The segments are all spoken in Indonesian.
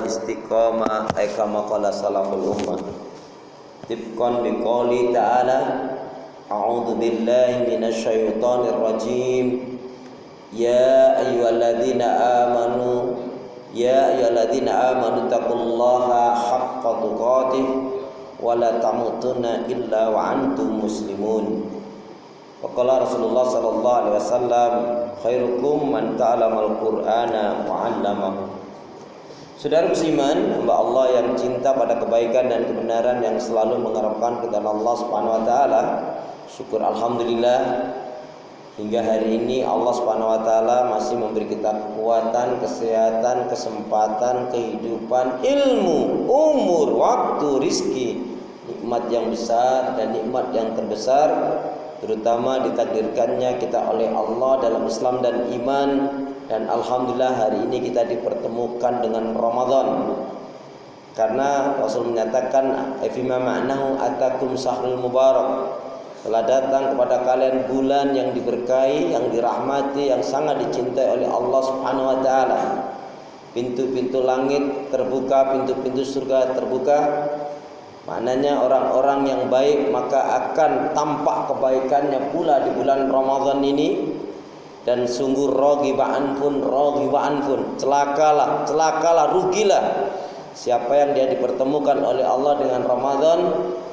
istiqamah kama qala salaful ummah. Tibqan biqouli ta'ala, a'udzu billahi minasyaitonir rajim. Ya ayyuhalladzina amanu taqullaha haqqa tuqatih wa la tamutunna illa wa antum muslimun. Faqala Rasulullah sallallahu alaihi wasallam, khairukum man ta'allamal Qur'ana wa 'allamahu. Saudara musliman, hamba Allah yang cinta pada kebaikan dan kebenaran, yang selalu mengharapkan kepada Allah Subhanahu wa taala. Syukur alhamdulillah hingga hari ini Allah Subhanahu wa taala masih memberi kita kekuatan, kesehatan, kesempatan, kehidupan, ilmu, umur, waktu, rizki, nikmat yang besar dan nikmat yang terbesar, terutama ditakdirkannya kita oleh Allah dalam Islam dan iman. Dan alhamdulillah hari ini kita dipertemukan dengan Ramadan, karena Rasul menyatakan fima ma'nahu atakum syahrul mubarak, telah datang kepada kalian bulan yang diberkahi, yang dirahmati, yang sangat dicintai oleh Allah Subhanahu wa taala. Pintu-pintu langit terbuka, pintu-pintu surga terbuka. Maknanya orang-orang yang baik maka akan tampak kebaikannya pula di bulan Ramadan ini. Dan sungguh roghiba'an pun, celakalah, rugilah siapa yang dia dipertemukan oleh Allah dengan Ramadan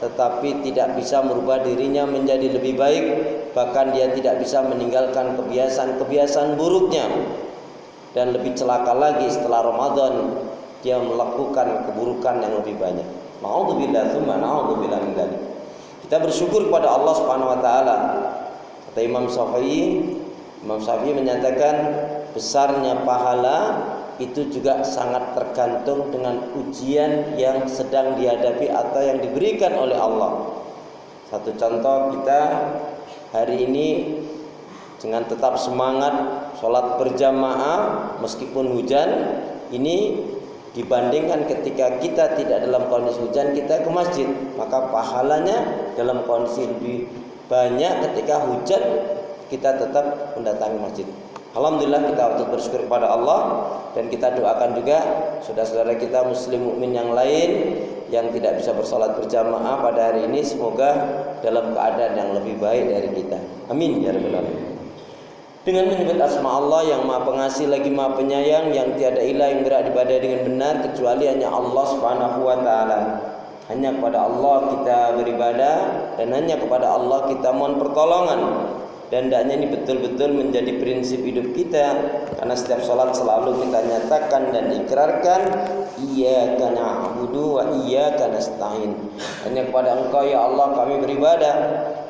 tetapi tidak bisa merubah dirinya menjadi lebih baik, bahkan dia tidak bisa meninggalkan kebiasaan buruknya. Dan lebih celaka lagi setelah Ramadan dia melakukan keburukan yang lebih banyak. Na'udzubillah tsumma na'udzubillah min dzalik. Kita bersyukur kepada Allah Subhanahu wa taala. Kata Imam Syafi'i menyatakan besarnya pahala itu juga sangat tergantung dengan ujian yang sedang dihadapi atau yang diberikan oleh Allah. Satu contoh, kita hari ini dengan tetap semangat sholat berjamaah meskipun hujan, ini dibandingkan ketika kita tidak dalam kondisi hujan kita ke masjid, maka pahalanya dalam kondisi lebih banyak ketika hujan kita tetap mendatangi masjid. Alhamdulillah kita patut bersyukur kepada Allah, dan kita doakan juga saudara-saudara kita muslim mukmin yang lain yang tidak bisa bersalat berjamaah pada hari ini, semoga dalam keadaan yang lebih baik dari kita. Amin ya rabbal alamin. Dengan menyebut asma Allah yang Maha Pengasih lagi Maha Penyayang, yang tiada ilah yang berhak diibadahi dengan benar kecuali hanya Allah Subhanahu wa taala. Hanya kepada Allah kita beribadah dan hanya kepada Allah kita mohon pertolongan. Dan hendaknya ini betul-betul menjadi prinsip hidup kita, karena setiap sholat selalu kita nyatakan dan ikrarkan iyyaka na'budu wa iyyaka nasta'in. Hanya kepada Engkau ya Allah kami beribadah,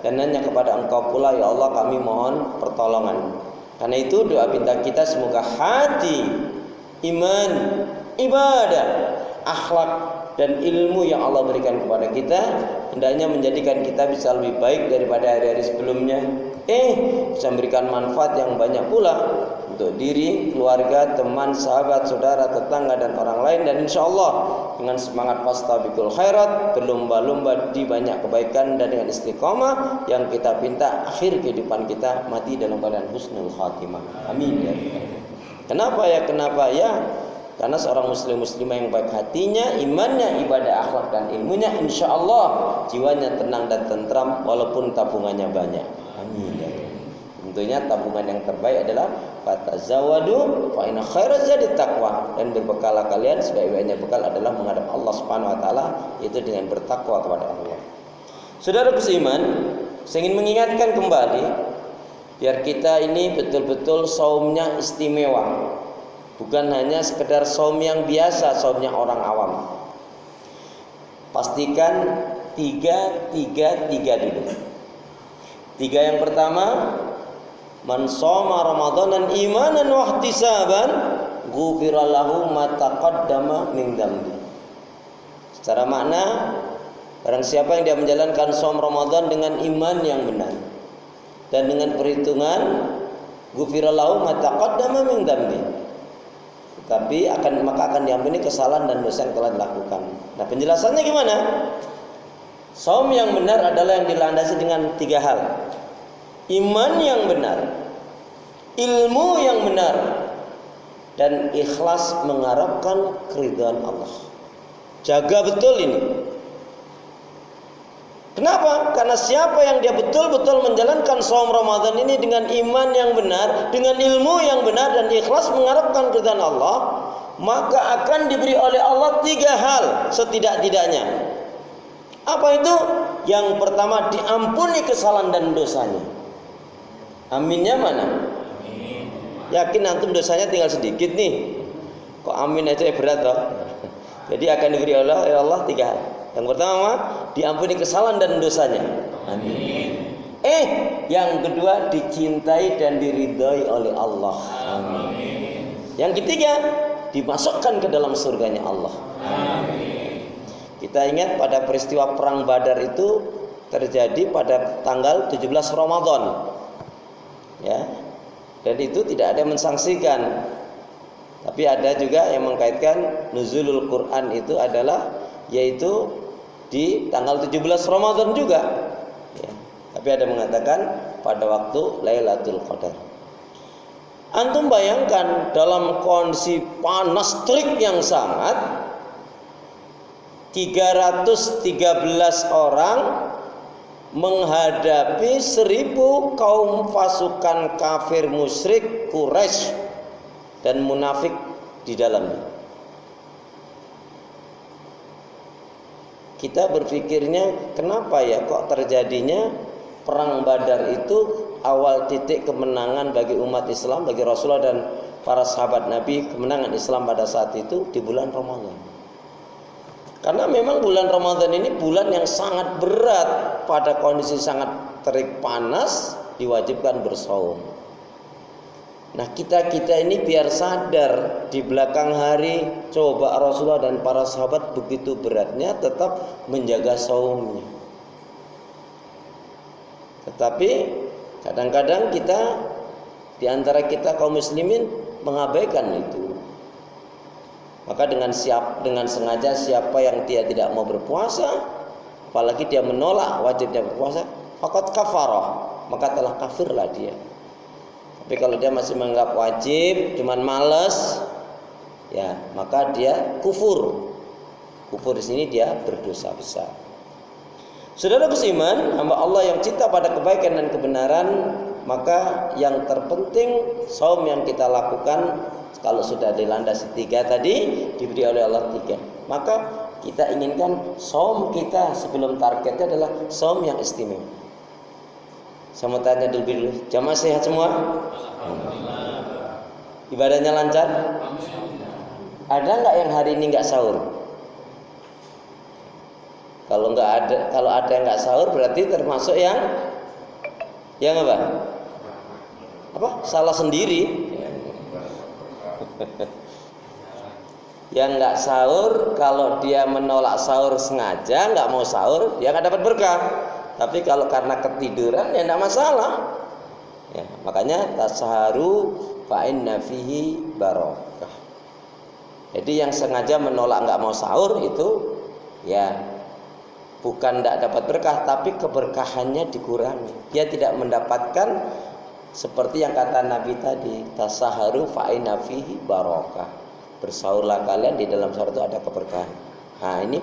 dan hanya kepada Engkau pula ya Allah kami mohon pertolongan. Karena itu doa pinta kita semoga hati, iman, ibadah, akhlak dan ilmu yang Allah berikan kepada kita hendaknya menjadikan kita bisa lebih baik daripada hari-hari sebelumnya. Bisa memberikan manfaat yang banyak pula untuk diri, keluarga, teman, sahabat, saudara, tetangga dan orang lain. Dan insya Allah dengan semangat fastabiqul khairat, berlomba-lomba di banyak kebaikan, dan dengan istiqamah yang kita pinta akhir kehidupan kita mati dalam keadaan husnul khatimah. Amin ya. Kenapa ya? Karena seorang muslimah yang baik hatinya, imannya, ibadah, akhlak dan ilmunya, insya Allah jiwanya tenang dan tentram walaupun tabungannya banyak. Amin. Tentunya tabungan yang terbaik adalah fatazawwadu fa inna khairaz zadi taqwa, dan berbekalah kalian, sebaik-baiknya bekal adalah menghadap Allah Subhanahu wa taala, yaitu dengan bertakwa kepada Allah. Saudara beriman, saya ingin mengingatkan kembali biar kita ini betul-betul saumnya istimewa. Bukan hanya sekedar saum yang biasa, saumnya orang awam. Pastikan 3 dulu. 3 yang pertama, man shoma ramadanan imanan wa ihtisaban ghufira lahu ma taqaddama min dzambi. Secara makna, barang siapa yang dia menjalankan saum Ramadan dengan iman yang benar dan dengan perhitungan ghufira lahu ma taqaddama min dzambi, tapi maka akan diampuni kesalahan dan dosa yang telah dilakukan. Nah, penjelasannya gimana? Saum yang benar adalah yang dilandasi dengan 3 hal. Iman yang benar, ilmu yang benar, dan ikhlas mengharapkan keridhaan Allah. Jaga betul ini. Kenapa? Karena siapa yang dia betul-betul menjalankan saum Ramadan ini dengan iman yang benar, dengan ilmu yang benar dan ikhlas mengharapkan keridhaan Allah, maka akan diberi oleh Allah 3 hal setidak-tidaknya. Apa itu? Yang pertama, diampuni kesalahan dan dosanya. Aminnya mana? Yakin antum dosanya tinggal sedikit nih. Kok amin aja berat toh? Jadi akan diberi oleh Allah 3 hal. Yang pertama, diampuni kesalahan dan dosanya. Amin. Yang kedua, dicintai dan diridhai oleh Allah. Amin. Yang ketiga, dimasukkan ke dalam surganya Allah. Amin. Kita ingat pada peristiwa perang Badar itu terjadi pada tanggal 17 Ramadan. Ya. Dan itu tidak ada yang mensangsikan. Tapi ada juga yang mengkaitkan nuzulul Quran itu adalah yaitu di tanggal 17 Ramadan juga. Ya. Tapi ada yang mengatakan pada waktu Lailatul Qadar. Antum bayangkan dalam kondisi panas terik yang sangat, 313 orang menghadapi 1000 kaum pasukan kafir musyrik Quraisy dan munafik di dalamnya. Kita berpikirnya kenapa ya kok terjadinya perang Badar itu awal titik kemenangan bagi umat Islam, bagi Rasulullah dan para sahabat Nabi, kemenangan Islam pada saat itu di bulan Ramadan. Karena memang bulan Ramadan ini bulan yang sangat berat, pada kondisi sangat terik panas diwajibkan bersaum. Nah kita ini biar sadar di belakang hari coba Rasulullah dan para sahabat begitu beratnya tetap menjaga saumnya. Tetapi kadang-kadang kita di antara kita kaum muslimin mengabaikan itu. Maka dengan sengaja siapa yang dia tidak mau berpuasa, apalagi dia menolak wajibnya berpuasa, faqad kafarah, maka telah kafirlah dia. Tapi kalau dia masih menganggap wajib, cuman malas, ya maka dia kufur. Kufur di sini dia berdosa besar. Saudara beriman, hamba Allah yang cinta pada kebaikan dan kebenaran, maka yang terpenting saum yang kita lakukan kalau sudah dilandasi 3 tadi diberi oleh Allah 3. Maka kita inginkan saum kita sebelum targetnya adalah saum yang istimewa. Saya mau tanya dulu, jamaah sehat semua? Ibadahnya lancar? Ada nggak yang hari ini nggak sahur? Kalau ada yang nggak sahur berarti termasuk yang apa? Salah sendiri. Yang nggak sahur, kalau dia menolak sahur sengaja nggak mau sahur, dia nggak dapat berkah. Tapi kalau karena ketiduran ya tidak masalah. Ya, makanya tasaharu fa inna fihi barakah. Jadi yang sengaja menolak nggak mau sahur itu ya bukan tidak dapat berkah, tapi keberkahannya dikurangi. Dia tidak mendapatkan seperti yang kata Nabi tadi, tasaharu fa inna fihi barakah. Bersahurlah kalian, di dalam sahur itu ada keberkahan. Nah, ini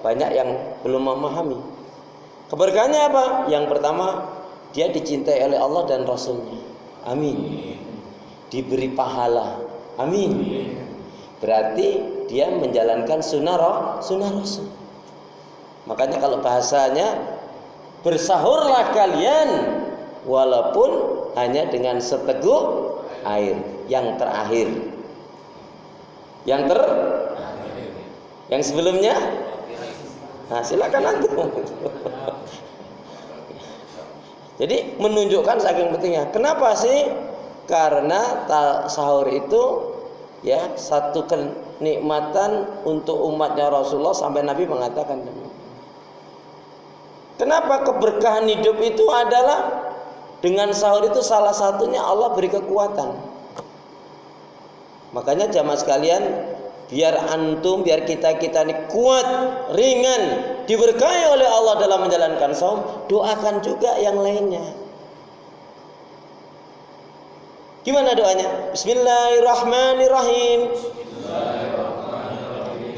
banyak yang belum memahami. Keberkahannya apa? Yang pertama, dia dicintai oleh Allah dan Rasulnya. Amin. Diberi pahala. Amin. Berarti dia menjalankan sunnah Rasul. Makanya kalau bahasanya, bersahurlah kalian walaupun hanya dengan seteguk air. Yang terakhir. Yang sebelumnya? Nah, silakan nanti. Jadi menunjukkan saking pentingnya. Kenapa sih? Karena sahur itu ya satu kenikmatan untuk umatnya Rasulullah sampai Nabi mengatakan demikian. Kenapa keberkahan hidup itu adalah dengan sahur itu salah satunya Allah beri kekuatan. Makanya jamaah sekalian, biar kita ini kuat, ringan, diberkahi oleh Allah dalam menjalankan saum, doakan juga yang lainnya. Gimana doanya? Bismillahirrahmanirrahim.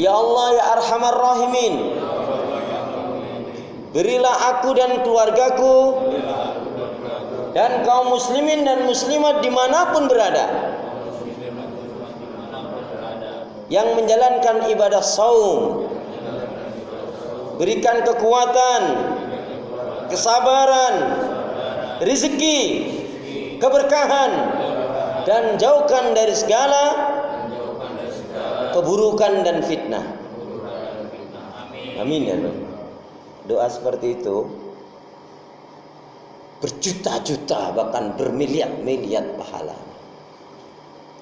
Ya Allah ya Arhamar Rahimin, berilah aku dan keluargaku dan kaum muslimin dan muslimat dimanapun berada yang menjalankan ibadah saum, berikan kekuatan, kesabaran, rezeki, keberkahan, dan jauhkan dari segala keburukan dan fitnah. Amin ya Allah. Doa seperti itu berjuta-juta bahkan bermiliar-miliar pahala.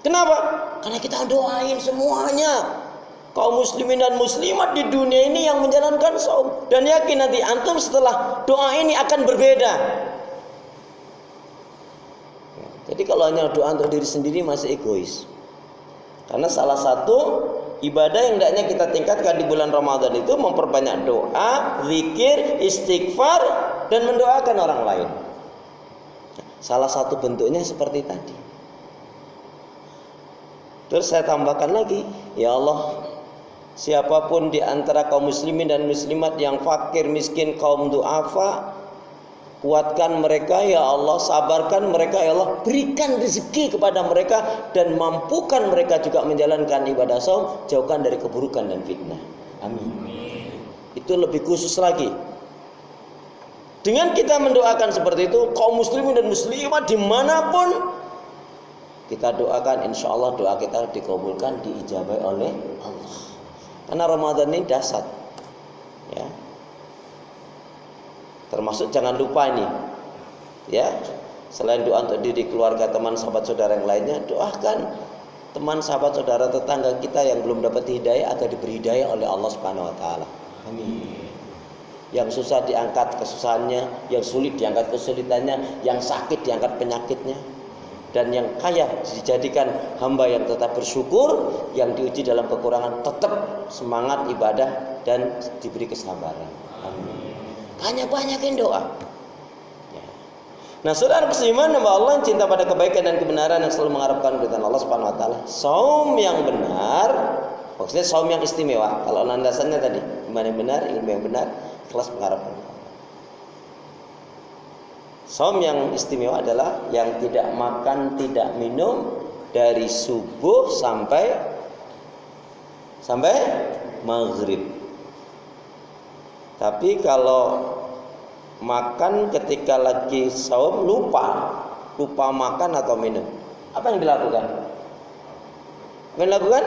Kenapa? Karena kita doain semuanya kaum muslimin dan muslimat di dunia ini yang menjalankan saum, dan yakin nanti antum setelah doa ini akan berbeda. Jadi kalau hanya doa untuk diri sendiri masih egois. Karena salah satu ibadah yang hendaknya kita tingkatkan di bulan Ramadan itu memperbanyak doa, zikir, istighfar, dan mendoakan orang lain. Salah satu bentuknya seperti tadi. Terus saya tambahkan lagi, ya Allah, siapapun di antara kaum muslimin dan muslimat yang fakir, miskin, kaum du'afa, kuatkan mereka ya Allah, sabarkan mereka ya Allah, berikan rezeki kepada mereka dan mampukan mereka juga menjalankan ibadah saum, jauhkan dari keburukan dan fitnah. Amin. Itu lebih khusus lagi. Dengan kita mendoakan seperti itu, kaum muslimin dan muslimat dimanapun kita doakan, insya Allah doa kita dikabulkan, diijabai oleh Allah. Karena Ramadan ini dahsyat, ya. Termasuk jangan lupa ini, ya. Selain doa untuk diri, keluarga, teman, sahabat, saudara yang lainnya, doakan teman, sahabat, saudara, tetangga kita yang belum dapat hidayah agar diberi hidayah oleh Allah Subhanahu Wa Taala. Amin. Yang susah diangkat kesusahannya, yang sulit diangkat kesulitannya, yang sakit diangkat penyakitnya, dan yang kaya dijadikan hamba yang tetap bersyukur, yang diuji dalam kekurangan tetap semangat ibadah dan diberi kesabaran. Amin. Banyak-banyakin doa. Ya. Nah, saudara muslimin hamba Allah yang cinta pada kebaikan dan kebenaran, yang selalu mengharapkan keridhaan Allah Subhanahu Wa Taala, saum yang benar, maksudnya saum yang istimewa. Kalau landasannya tadi iman yang benar, ilmu yang benar, ikhlas mengharapkan. Saum yang istimewa adalah yang tidak makan, tidak minum dari subuh sampai maghrib. Tapi kalau makan ketika lagi saum lupa makan atau minum, apa yang dilakukan? Apa yang dilakukan?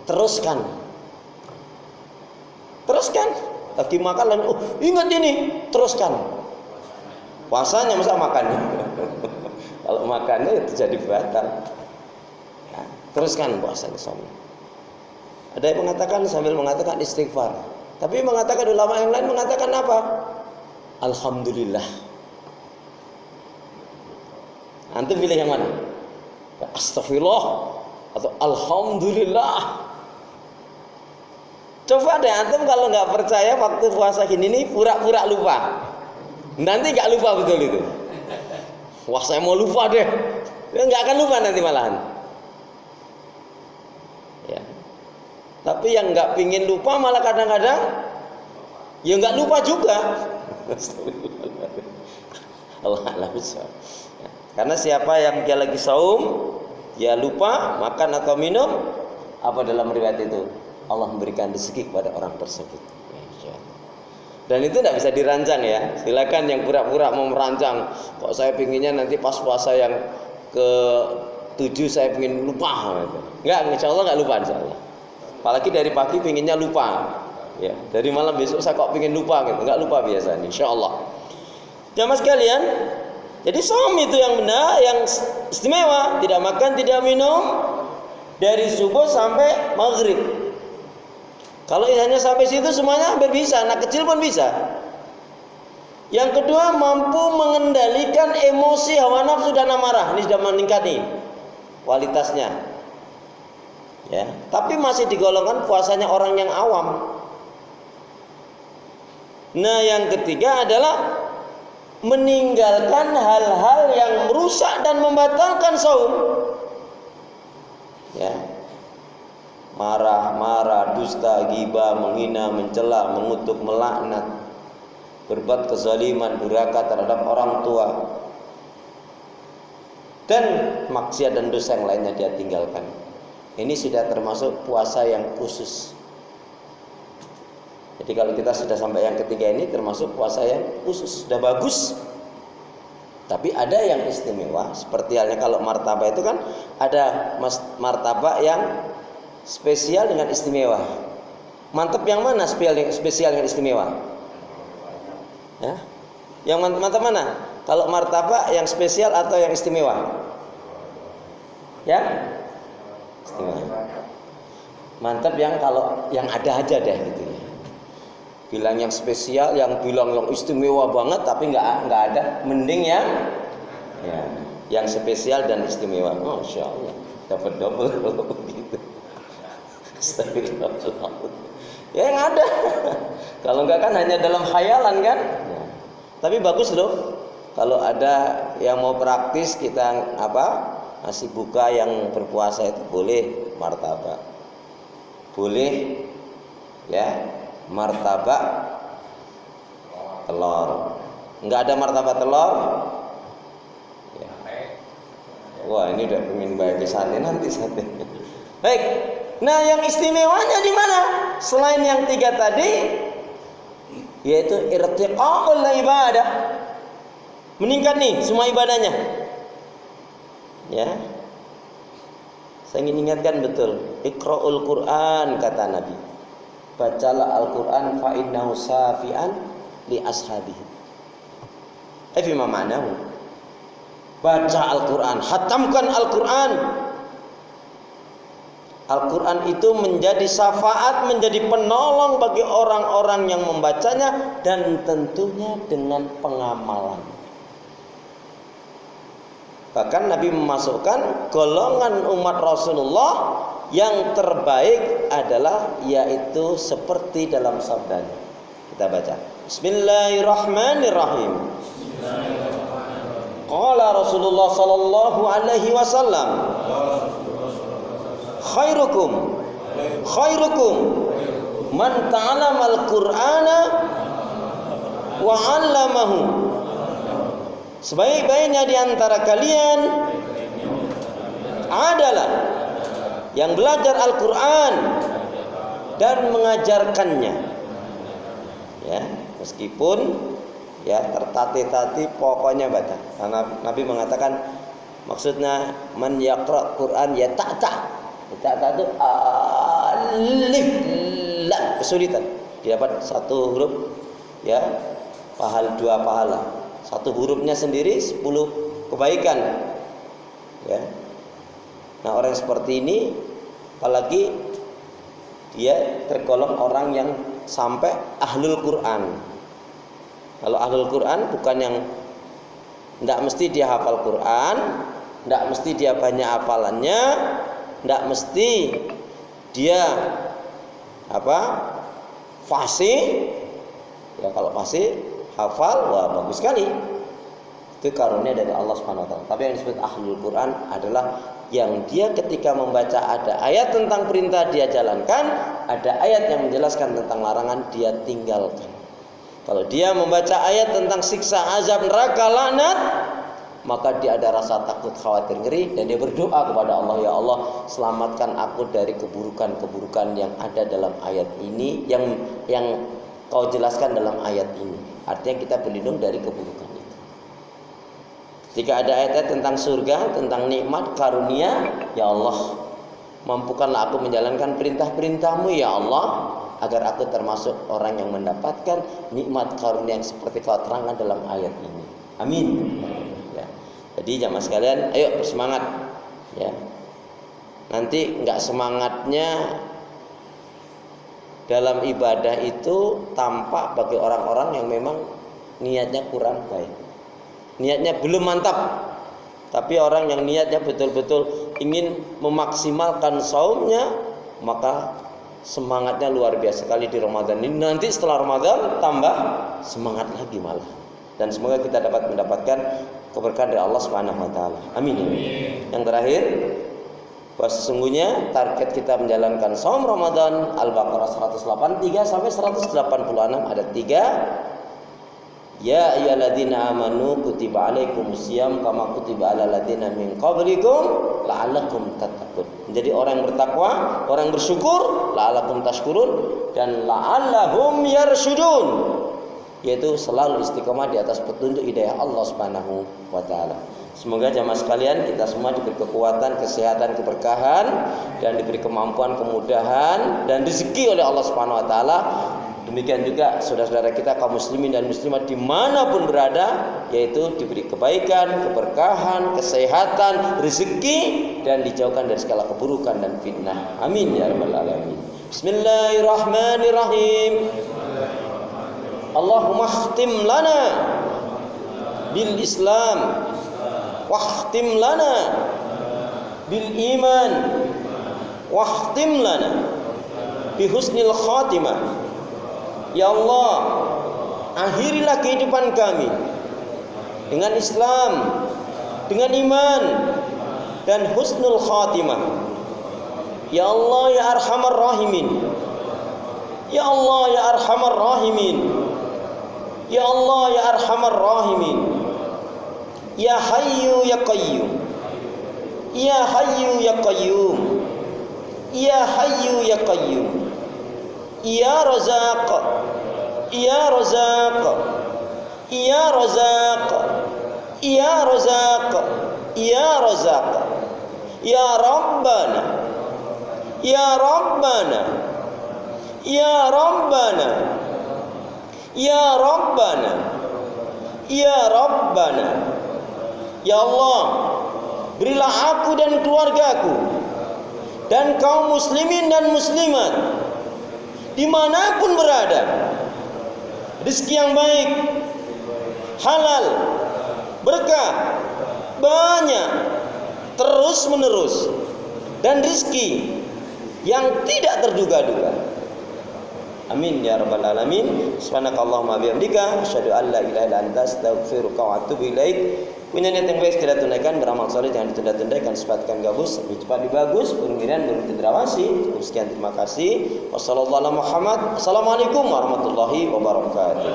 Teruskan. Lagi makan lalu, ingat ini, teruskan. Puasanya masa makannya? Kalau makannya itu jadi batal. Ya, teruskan puasanya saumnya. Ada yang mengatakan sambil mengatakan istighfar. Tapi mengatakan ulama yang lain mengatakan apa? Alhamdulillah. Antum pilih yang mana? Astagfirullah atau alhamdulillah? Coba deh antum kalau nggak percaya waktu puasa gini nih pura-pura lupa. Nanti nggak lupa betul itu. Wah, saya mau lupa deh. Nggak akan lupa nanti malahan. Ya. Tapi yang nggak pingin lupa malah kadang-kadang ya nggak lupa juga. Allah alam. Karena siapa yang dia lagi saum, ya lupa makan atau minum, apa dalam riwayat itu Allah memberikan rezeki kepada orang tersebut. Dan itu tidak bisa dirancang ya. Silakan yang pura-pura mau merancang. Kok saya pinginnya nanti pas puasa yang ke-7 saya pingin lupa. Enggak, insya Allah nggak lupa insya Allah. Apalagi dari pagi pinginnya lupa. Ya, dari malam besok saya kok pingin lupa gitu. Nggak lupa biasanya, insya Allah. Jamaah sekalian, jadi saum itu yang benar, yang istimewa, tidak makan, tidak minum dari subuh sampai maghrib. Kalau hanya sampai situ semuanya hampir bisa, anak kecil pun bisa. Yang kedua, mampu mengendalikan emosi, hawa nafsu dan amarah. Ini sudah meningkat nih kualitasnya. Ya, tapi masih digolongkan puasanya orang yang awam. Nah, yang ketiga adalah meninggalkan hal-hal yang merusak dan membatalkan saum. Ya. Marah, dusta, ghibah, menghina, mencela, mengutuk, melaknat, berbuat kezaliman, durhaka terhadap orang tua, dan maksiat dan dosa yang lainnya dia tinggalkan. Ini sudah termasuk puasa yang khusus. Jadi kalau kita sudah sampai yang ketiga ini termasuk puasa yang khusus, sudah bagus. Tapi ada yang istimewa, seperti halnya kalau martabak itu kan ada martabak yang spesial dengan istimewa. Mantap yang mana spesial dengan istimewa? Ya? Yang mantap mana? Kalau martabak yang spesial atau yang istimewa? Ya? Istimewa. Mantap yang kalau yang ada aja deh gitu ya. Bilang yang spesial, yang bilang yang istimewa banget tapi nggak ada. Mending yang yang spesial dan istimewa. Masya Allah, dapat double kalau begitu. Ya yang ada. Kalau enggak kan hanya dalam khayalan kan. Ya. Tapi bagus loh. Kalau ada yang mau praktis kita nasi buka yang berpuasa itu boleh martabak. Boleh ya martabak telur. Enggak ada martabak telur. Ya. Wah ini udah pengen bayar sate nanti sate. Baik. Nah yang istimewanya di mana? Selain yang tiga tadi, yaitu irtiqa'ul ibadah, meningkat nih semua ibadahnya. Ya, saya ingin ingatkan betul. Iqra'ul Quran kata Nabi. Bacalah Al-Quran fa innahu safi'an li ashabihi. Fima ma'nahu. Baca Al-Quran, hatamkan Al-Quran. Al-Quran itu menjadi syafaat, menjadi penolong bagi orang-orang yang membacanya dan tentunya dengan pengamalan. Bahkan Nabi memasukkan golongan umat Rasulullah yang terbaik adalah yaitu seperti dalam sabdanya. Kita baca. Bismillahirrahmanirrahim. Qala Rasulullah sallallahu alaihi wasallam. Khairukum man ta'allama al-Qur'ana wa 'allamahu. Sebaik-baiknya di antara kalian adalah yang belajar Al-Quran dan mengajarkannya. Ya, meskipun ya tertatih-tatih pokoknya baca. Karena Nabi mengatakan maksudnya man yaqra Quran ya ta'ta. Ta'ta itu alif la kesulitan. Didapat satu huruf ya dua pahala. Satu hurufnya sendiri 10 kebaikan. Ya. Nah, orang seperti ini apalagi dia tergolong orang yang sampai ahlul Quran. Kalau ahlul Quran bukan yang tidak mesti dia hafal Quran, tidak mesti dia banyak hafalannya, tidak mesti dia fasih. Ya kalau fasih hafal, wah bagus sekali. Itu karunia dari Allah Subhanahu wa taala. Tapi yang disebut ahlul Quran adalah yang dia ketika membaca ada ayat tentang perintah dia jalankan, ada ayat yang menjelaskan tentang larangan dia tinggalkan. Kalau dia membaca ayat tentang siksa azab neraka laknat, maka dia ada rasa takut, khawatir, ngeri, dan dia berdoa kepada Allah, ya Allah, selamatkan aku dari keburukan-keburukan yang ada dalam ayat ini, yang kau jelaskan dalam ayat ini. Artinya kita berlindung dari keburukan itu. Jika ada ayat-ayat tentang surga, tentang nikmat, karunia, ya Allah, mampukanlah aku menjalankan perintah-perintahmu, ya Allah, agar aku termasuk orang yang mendapatkan nikmat karunia yang seperti kau terangkan dalam ayat ini. Amin. Ya. Jadi jamaah sekalian, ayo bersemangat. Ya. Nanti nggak semangatnya dalam ibadah itu tampak bagi orang-orang yang memang niatnya kurang baik, niatnya belum mantap. Tapi orang yang niatnya betul-betul ingin memaksimalkan saumnya, maka semangatnya luar biasa sekali di Ramadan ini. Nanti setelah Ramadan tambah semangat lagi malah. dan semoga kita dapat mendapatkan keberkahan dari Allah Subhanahu wa taala. Amin. Yang terakhir, bahwa sesungguhnya target kita menjalankan saum Ramadan, Al-Baqarah 183 sampai 186 ada 3. Ya ayyuhalladzina amanu kutiba alaikumusiyam kama kutiba alal ladzina min qablikum la'allakum tattaqun. Menjadi orang yang bertakwa, orang yang bersyukur, la'allakum tashkurun, dan la'allahum yarsyudun, yaitu selalu istiqomah di atas petunjuk hidayah Allah Subhanahu wa taala. Semoga jamaah sekalian kita semua diberi kekuatan, kesehatan, keberkahan, dan diberi kemampuan, kemudahan dan rezeki oleh Allah Subhanahu wa taala. Demikian juga saudara-saudara kita kaum muslimin dan muslimat dimanapun berada, yaitu diberi kebaikan, keberkahan, kesehatan, rezeki, dan dijauhkan dari segala keburukan dan fitnah. Amin ya rabbal alamin. Bismillahirrahmanirrahim. Allahumma khtim lana bil Islam, wakhtim lana bil iman, wakhtim lana bi husnil khatimah. Ya Allah, akhirilah kehidupan kami dengan Islam, dengan iman, dan husnul khatimah. Ya Allah ya arhamar rahimin. Ya Allah ya arhamar rahimin. Ya Allah ya arhamar rahimin. Ya hayyu ya qayyum. Ya hayyu ya qayyum. Ya hayyu ya qayyum. Ya Razaq. Ya Razaq. Ya Razaq. Ya Razaq. Ya Razaq. Ya Rabbana. Ya Rabbana. Ya Rabbana. Ya Rabbana. Ya Rabbana. Ya Allah, berilah aku dan keluargaku dan kaum muslimin dan muslimat dimanapun berada rezeki yang baik, halal, berkah, banyak, terus menerus, dan rezeki yang tidak terduga-duga. Amin ya rabbal alamin. Subhanakallahumma bihamdika asyhadu an la ilaha illa anta astaghfiruka wa atubu ilaik. Punya niat yang baik segera tunaikan, beramal soleh jangan ditunda-tunda, ikan sebatkan gabus, lebih cepat lebih bagus, berenggiran bercendrawasi. Cukup sekian, terima kasih. Wassalamualaikum warahmatullahi wabarakatuh.